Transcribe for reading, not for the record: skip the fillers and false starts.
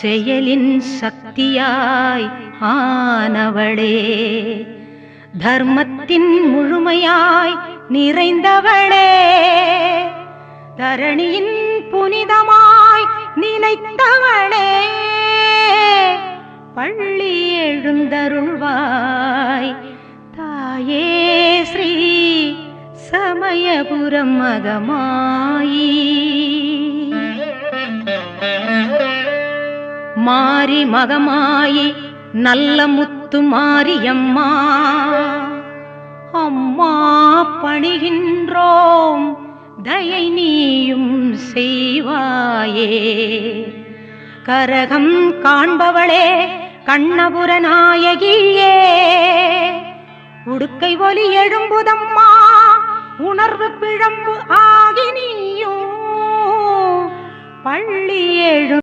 செயலின் சக்தியாய் ஆனவளே, தர்மத்தின் முழுமையாய் நிறைந்தவளே, தரணியின் புனிதமாய் நிலைத்தவளே, பள்ளி எழுந்தருள்வாய் தாயே ஸ்ரீ சமயபுரம் மகமாயி. மாரி மகமாயி நல்ல முத்து மாரியம்மா, அம்மா பணிகின்றோம் தயை நீயும் செய்வாயே. கரகம் காண்பவளே கண்ணபுர நாயகியே, உடுக்கை ஒலி எழும்புதம்மா உணர்வு பிழம்பு ஆகி நீயும் பள்ளி எழு